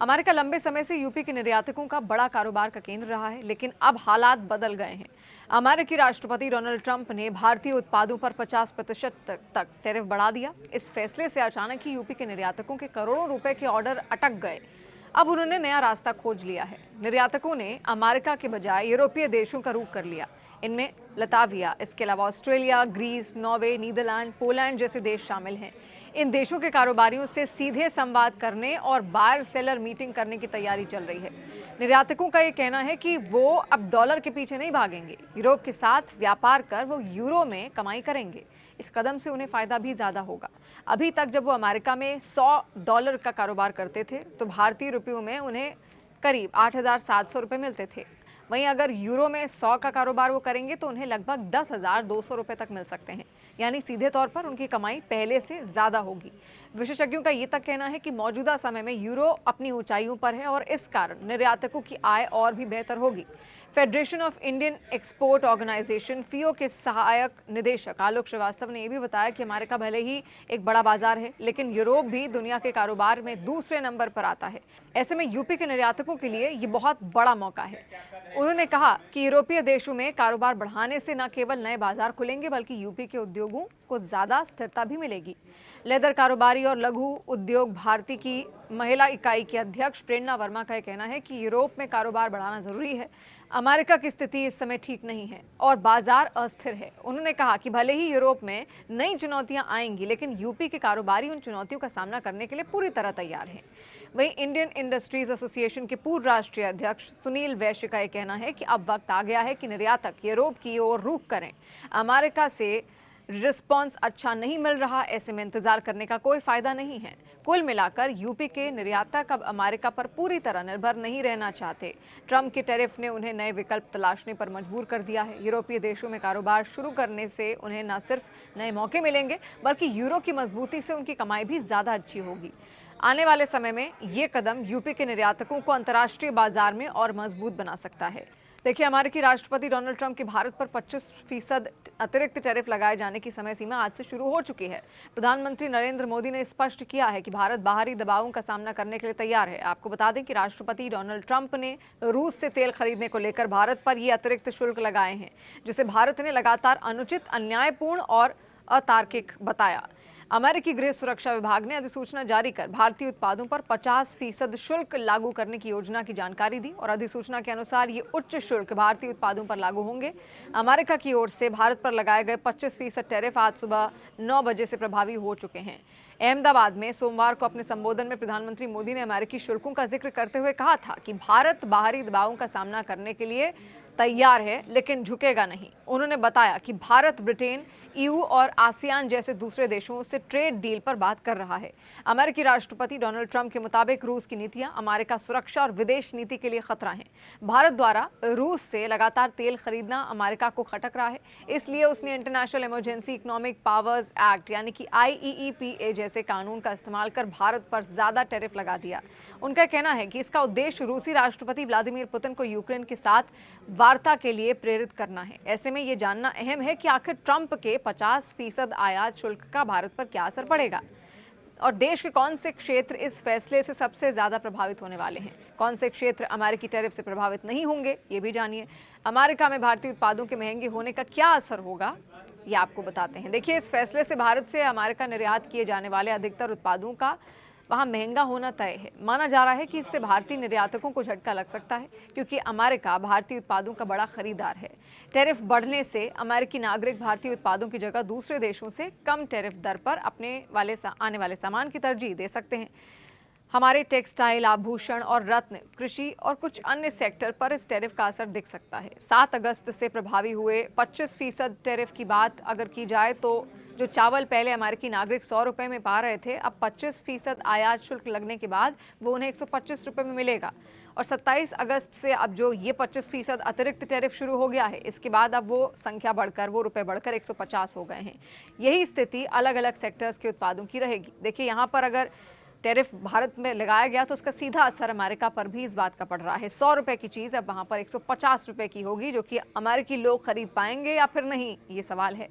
America लंबे समय से यूपी के निर्यातकों का बड़ा कारोबार का केंद्र रहा है, लेकिन अब हालात बदल गए हैं। अमेरिकी राष्ट्रपति डोनाल्ड ट्रंप ने भारतीय उत्पादों पर 50% तक टैरिफ बढ़ा दिया। इस फैसले से अचानक ही यूपी के निर्यातकों के करोड़ों रुपए के ऑर्डर अटक गए। अब उन्होंने नया रास्ता खोज लिया है। निर्यातकों ने अमेरिका के बजाय यूरोपीय देशों का रुख कर लिया। इनमें लताविया, इसके अलावा Australia, Greece, Norway, Netherlands, Poland जैसे देश शामिल हैं। इन देशों के कारोबारियों से सीधे संवाद करने और बायर सेलर मीटिंग करने की तैयारी चल रही है। निर्यातकों का ये कहना है कि वो अब डॉलर के पीछे नहीं भागेंगे। यूरोप के साथ व्यापार कर वो यूरो में कमाई करेंगे। इस कदम से उन्हें फायदा भी ज्यादा होगा। अभी तक जब वो अमेरिका में $100 का कारोबार करते थे तो भारतीय रुपयों में उन्हें करीब 8,700 रुपये मिलते थे। वहीं अगर यूरो में 100 का कारोबार वो करेंगे तो उन्हें लगभग 10,200 रुपये तक मिल सकते हैं। यानी सीधे तौर पर उनकी कमाई पहले से ज्यादा होगी। विशेषज्ञों का ये तक कहना है कि मौजूदा समय में यूरो अपनी ऊंचाइयों पर है और इस कारण निर्यातकों की आय और भी बेहतर होगी। Federation of Indian export organisation FIEO के सहायक निदेशक आलोक श्रीवास्तव ने यह भी बताया कि अमेरिका भले ही एक बड़ा बाजार है, लेकिन यूरोप भी दुनिया के कारोबार में दूसरे नंबर पर आता है। ऐसे में यूपी के निर्यातकों के लिए ये बहुत बड़ा मौका है। उन्होंने कहा कि यूरोपीय देशों में कारोबार बढ़ाने से न केवल नए बाजार खुलेंगे, बल्कि यूपी के उद्योगों को ज्यादा स्थिरता भी मिलेगी। लेदर कारोबारी और लघु उद्योग भारती की महिला इकाई की अध्यक्ष प्रेरणा वर्मा का यह कहना है कि यूरोप में कारोबार बढ़ाना जरूरी है। अमेरिका की स्थिति इस समय ठीक नहीं है और बाजार अस्थिर है। उन्होंने कहा कि भले ही यूरोप में नई चुनौतियां आएंगी, लेकिन यूपी के कारोबारी उन चुनौतियों का सामना करने के लिए पूरी तरह तैयार हैं। वहीं इंडियन इंडस्ट्रीज एसोसिएशन के पूर्व राष्ट्रीय अध्यक्ष सुनील वैश्य का यह कहना है कि अब वक्त आ गया है कि निर्यातक यूरोप की ओर रुख करें। अमेरिका से रिस्पांस अच्छा नहीं मिल रहा, ऐसे में इंतजार करने का कोई फायदा नहीं है। कुल मिलाकर यूपी के निर्यातक अब अमेरिका पर पूरी तरह निर्भर नहीं रहना चाहते। ट्रंप के टैरिफ ने उन्हें नए विकल्प तलाशने पर मजबूर कर दिया है। यूरोपीय देशों में कारोबार शुरू करने से उन्हें न सिर्फ नए मौके मिलेंगे, बल्कि यूरो की मजबूती से उनकी कमाई भी ज्यादा अच्छी होगी। आने वाले समय में ये कदम यूपी के निर्यातकों को अंतर्राष्ट्रीय बाजार में और मजबूत बना सकता है। देखिए, अमेरिकी राष्ट्रपति डोनाल्ड ट्रंप के भारत पर 25% अतिरिक्त टैरिफ लगाए जाने की समय सीमा आज से शुरू हो चुकी है। प्रधानमंत्री नरेंद्र मोदी ने स्पष्ट किया है कि भारत बाहरी दबावों का सामना करने के लिए तैयार है। आपको बता दें कि राष्ट्रपति डोनाल्ड ट्रंप ने रूस से तेल खरीदने को लेकर भारत पर ये अतिरिक्त शुल्क लगाए हैं, जिसे भारत ने लगातार अनुचित, अन्यायपूर्ण और अतार्किक बताया। अमेरिकी गृह सुरक्षा विभाग ने अधिसूचना जारी कर भारतीय उत्पादों पर 50% शुल्क लागू करने की योजना की जानकारी दी और अधिसूचना के अनुसार ये उच्च शुल्क भारतीय उत्पादों पर लागू होंगे। अमेरिका की ओर से भारत पर लगाए गए 25% टैरिफ आज सुबह 9 बजे से प्रभावी हो चुके हैं। अहमदाबाद में सोमवार को अपने संबोधन में प्रधानमंत्री मोदी ने अमेरिकी शुल्कों का जिक्र करते हुए कहा था कि भारत बाहरी दबावों का सामना करने के लिए तैयार है, लेकिन झुकेगा नहीं। उन्होंने बताया कि भारत ब्रिटेन, ईयू और आसियान जैसे दूसरे देशों से ट्रेड डील पर बात कर रहा है। अमेरिकी राष्ट्रपति डोनाल्ड ट्रंप के मुताबिक रूस की नीतियां अमेरिका सुरक्षा और विदेश नीति के लिए खतरा हैं। भारत द्वारा रूस से लगातार तेल खरीदना अमेरिका को खटक रहा है, इसलिए उसने international emergency economic powers act यानी कि IEEPA जैसे कानून का इस्तेमाल कर भारत पर ज्यादा टैरिफ लगा दिया। उनका कहना है कि इसका उद्देश्य रूसी राष्ट्रपति व्लादिमीर पुतिन को यूक्रेन के साथ वार्ता के लिए प्रेरित करना है। ऐसे में यह जानना अहम है कि आखिर ट्रंप के 50% आयात शुल्क का भारत पर क्या असर पड़ेगा और देश के कौन से क्षेत्र इस फैसले से सबसे ज्यादा प्रभावित होने वाले हैं। कौन से क्षेत्र अमेरिकी टैरिफ से प्रभावित नहीं होंगे, ये भी जानिए। अमेरिका में भारतीय उत्पादों के महंगे होने का क्या असर होगा, ये आपको बताते हैं। देखिए, इस फैसले से भारत से अमेरिका निर्यात किए जाने वाले अधिकतर उत्पादों का वहां महंगा होना तय है। माना जा रहा है कि इससे भारतीय निर्यातकों को झटका लग सकता है, क्योंकि अमेरिका भारतीय उत्पादों का बड़ा खरीदार है। टैरिफ बढ़ने से अमेरिकी नागरिक भारतीय उत्पादों की जगह दूसरे देशों से कम टैरिफ दर पर आने वाले सामान की तरजीह दे सकते हैं। हमारे टेक्सटाइल, आभूषण और रत्न, कृषि और कुछ अन्य सेक्टर पर इस टैरिफ का असर दिख सकता है। 7 अगस्त से प्रभावी हुए 25% टैरिफ की बात अगर की जाए तो जो चावल पहले अमेरिकी नागरिक 100 रुपये में पा रहे थे, अब 25% आयात शुल्क लगने के बाद वो उन्हें 125 रुपये में मिलेगा। और 27 अगस्त से अब जो ये 25% अतिरिक्त टैरिफ शुरू हो गया है, इसके बाद अब वो संख्या बढ़कर, वो रुपए बढ़कर 150 हो गए हैं। यही स्थिति अलग अलग सेक्टर्स के उत्पादों की रहेगी। देखिए, यहाँ पर अगर टैरिफ भारत में लगाया गया तो उसका सीधा असर अमेरिका पर भी इस बात का पड़ रहा है। 100 रुपये की चीज़ अब वहाँ पर 150 रुपये की होगी, जो कि अमेरिकी लोग खरीद पाएंगे या फिर नहीं, ये सवाल है।